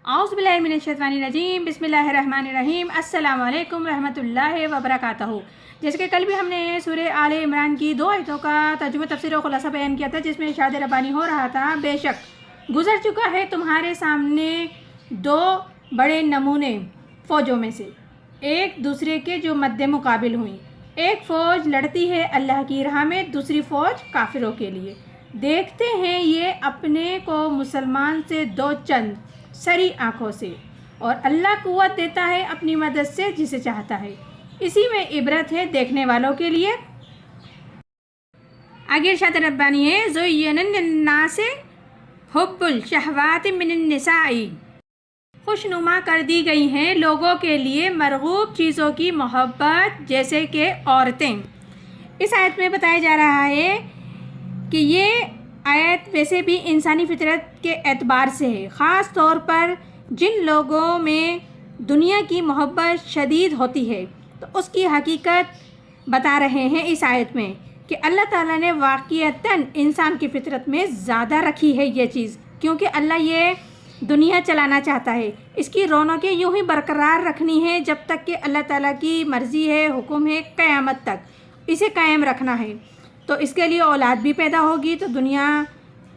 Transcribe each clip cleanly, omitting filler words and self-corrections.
اعوذ باللہ من الشیطان الرجیم بسم اللہ الرحمن الرحیم السلام علیکم رحمۃ اللہ وبرکاتہ۔ جیسے کہ کل بھی ہم نے سورہ آل عمران کی 2 آیتوں کا ترجمہ تفسیر و خلاصہ بیان کیا تھا، جس میں ارشاد ربانی ہو رہا تھا، بے شک گزر چکا ہے تمہارے سامنے 2 بڑے نمونے فوجوں میں سے، ایک دوسرے کے جو مد مقابل ہوئیں۔ ایک فوج لڑتی ہے اللہ کی راہ میں، دوسری فوج کافروں کے لیے۔ دیکھتے ہیں یہ اپنے کو مسلمان سے 2 چند سری آنکھوں سے، اور اللہ قوت دیتا ہے اپنی مدد سے جسے چاہتا ہے، اسی میں عبرت ہے دیکھنے والوں کے لیے۔ آگے ارشاد ربانی ہے، زُيِّنَ لِلنَّاسِ حُبُّ الشَّهَوَاتِ مِنَ النِّسَاءِ، خوشنما کر دی گئی ہیں لوگوں کے لیے مرغوب چیزوں کی محبت جیسے کہ عورتیں۔ اس آیت میں بتایا جا رہا ہے کہ یہ آیت ویسے بھی انسانی فطرت کے اعتبار سے ہے، خاص طور پر جن لوگوں میں دنیا کی محبت شدید ہوتی ہے، تو اس کی حقیقت بتا رہے ہیں اس آیت میں کہ اللہ تعالیٰ نے واقعتاً انسان کی فطرت میں زیادہ رکھی ہے یہ چیز، کیونکہ اللہ یہ دنیا چلانا چاہتا ہے، اس کی رونقیں یوں ہی برقرار رکھنی ہے جب تک کہ اللہ تعالیٰ کی مرضی ہے، حکم ہے، قیامت تک اسے قائم رکھنا ہے۔ تو اس کے لیے اولاد بھی پیدا ہوگی تو دنیا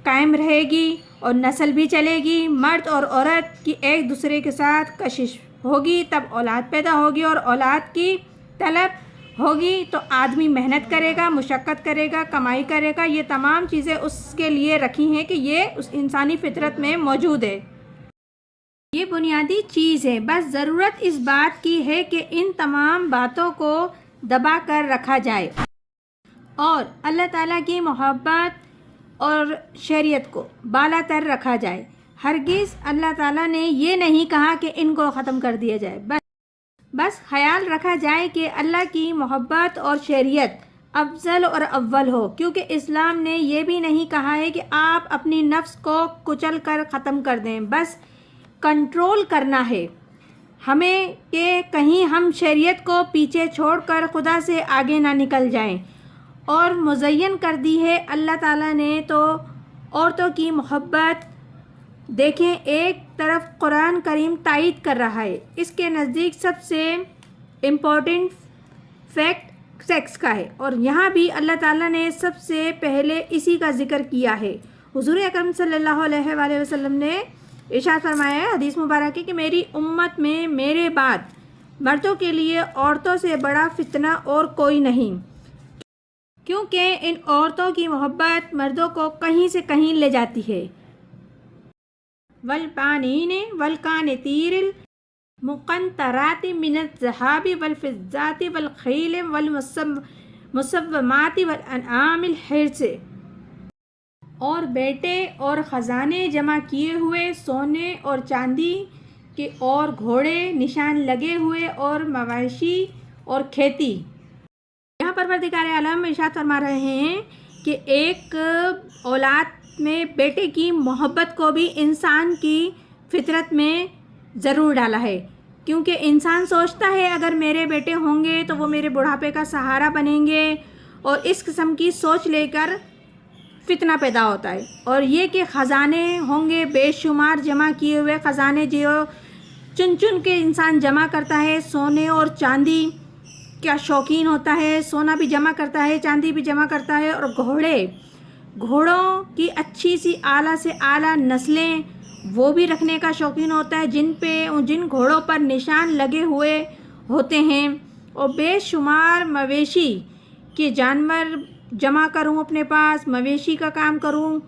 قائم رہے گی اور نسل بھی چلے گی، مرد اور عورت کی ایک دوسرے کے ساتھ کشش ہوگی، تب اولاد پیدا ہوگی، اور اولاد کی طلب ہوگی تو آدمی محنت کرے گا، مشقت کرے گا، کمائی کرے گا۔ یہ تمام چیزیں اس کے لیے رکھی ہیں کہ یہ اس انسانی فطرت میں موجود ہے، یہ بنیادی چیز ہے۔ بس ضرورت اس بات کی ہے کہ ان تمام باتوں کو دبا کر رکھا جائے اور اللہ تعالیٰ کی محبت اور شریعت کو بالا تر رکھا جائے۔ ہرگز اللہ تعالیٰ نے یہ نہیں کہا کہ ان کو ختم کر دیا جائے، بس خیال رکھا جائے کہ اللہ کی محبت اور شریعت افضل اور اول ہو، کیونکہ اسلام نے یہ بھی نہیں کہا ہے کہ آپ اپنی نفس کو کچل کر ختم کر دیں، بس کنٹرول کرنا ہے ہمیں کہ کہیں ہم شریعت کو پیچھے چھوڑ کر خدا سے آگے نہ نکل جائیں۔ اور مزین کر دی ہے اللہ تعالیٰ نے تو عورتوں کی محبت۔ دیکھیں، ایک طرف قرآن کریم تائید کر رہا ہے، اس کے نزدیک سب سے امپورٹنٹ فیکٹ سیکس کا ہے، اور یہاں بھی اللہ تعالیٰ نے سب سے پہلے اسی کا ذکر کیا ہے۔ حضور اکرم صلی اللہ علیہ وآلہ وسلم نے ارشاد فرمایا ہے حدیث مبارک ہے کہ میری امت میں میرے بعد مردوں کے لیے عورتوں سے بڑا فتنہ اور کوئی نہیں، کیونکہ ان عورتوں کی محبت مردوں کو کہیں سے کہیں لے جاتی ہے۔ والبانین والقانتیر المقنطرات من الذهب والفضة والخیل والمسومات والانعام الحرث، اور بیٹے اور خزانے جمع کیے ہوئے سونے اور چاندی کے، اور گھوڑے نشان لگے ہوئے، اور مواشی اور کھیتی۔ یہاں پروردگار عالم ارشاد فرما رہے ہیں کہ ایک اولاد میں بیٹے کی محبت کو بھی انسان کی فطرت میں ضرور ڈالا ہے، کیونکہ انسان سوچتا ہے اگر میرے بیٹے ہوں گے تو وہ میرے بڑھاپے کا سہارا بنیں گے، اور اس قسم کی سوچ لے کر فتنہ پیدا ہوتا ہے۔ اور یہ کہ خزانے ہوں گے بے شمار جمع کیے ہوئے، خزانے جو چن چن کے انسان جمع کرتا ہے، سونے اور چاندی کیا شوقین ہوتا ہے، سونا بھی جمع کرتا ہے، چاندی بھی جمع کرتا ہے، اور گھوڑوں کی اچھی سی اعلیٰ سے اعلیٰ نسلیں وہ بھی رکھنے کا شوقین ہوتا ہے، جن گھوڑوں پر نشان لگے ہوئے ہوتے ہیں، اور بے شمار مویشی کے جانور جمع کروں اپنے پاس، مویشی کا کام کروں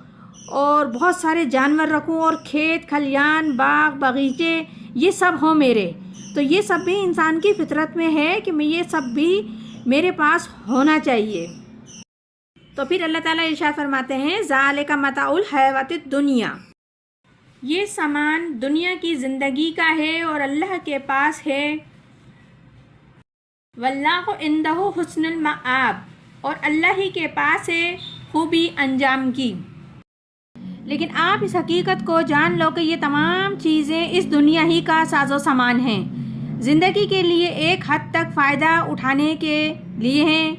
اور بہت سارے جانور رکھوں، اور کھیت کھلیان باغ باغیچے یہ سب ہوں میرے، تو یہ سب بھی انسان کی فطرت میں ہے کہ یہ سب بھی میرے پاس ہونا چاہیے۔ تو پھر اللہ تعالیٰ ارشاد فرماتے ہیں، ذالک متاع الحیوۃ الدنیا، یہ سامان دنیا کی زندگی کا ہے اور اللہ کے پاس ہے۔ واللہ عندہ حسن المآب، اور اللہ ہی کے پاس ہے خوبی انجام کی۔ لیکن آپ اس حقیقت کو جان لو کہ یہ تمام چیزیں اس دنیا ہی کا ساز و سامان ہیں، زندگی کے لیے ایک حد تک فائدہ اٹھانے کے لیے ہیں،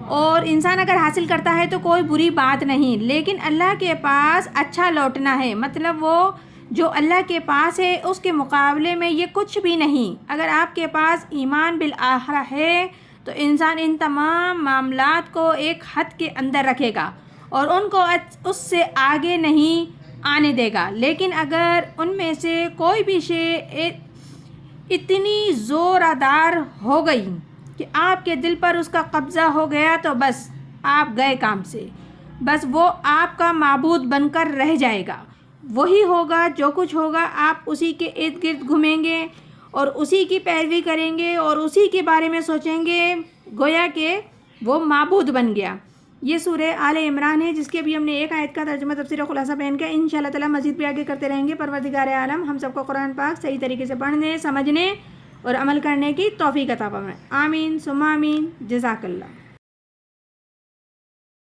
اور انسان اگر حاصل کرتا ہے تو کوئی بری بات نہیں، لیکن اللہ کے پاس اچھا لوٹنا ہے، مطلب وہ جو اللہ کے پاس ہے اس کے مقابلے میں یہ کچھ بھی نہیں۔ اگر آپ کے پاس ایمان بالآخرہ ہے تو انسان ان تمام معاملات کو ایک حد کے اندر رکھے گا اور ان کو اس سے آگے نہیں آنے دے گا۔ لیکن اگر ان میں سے کوئی بھی شے اتنی زورآور ہو گئی کہ آپ کے دل پر اس کا قبضہ ہو گیا تو بس آپ گئے کام سے، بس وہ آپ کا معبود بن کر رہ جائے گا۔ وہی ہوگا جو کچھ ہوگا، آپ اسی کے ارد گرد گھومیں گے اور اسی کی پیروی کریں گے اور اسی کے بارے میں سوچیں گے، گویا کہ وہ معبود بن گیا۔ یہ سورہ آل عمران ہے، جس کے بھی ہم نے ایک آیت کا ترجمہ تفسیر و خلاصہ بیان کیا۔ انشاءاللہ تعالی مزید بھی آگے کرتے رہیں گے۔ پروردگار عالم ہم سب کو قرآن پاک صحیح طریقے سے پڑھنے، سمجھنے اور عمل کرنے کی توفیق عطا فرمائے۔ آمین ثم آمین۔ جزاک اللہ۔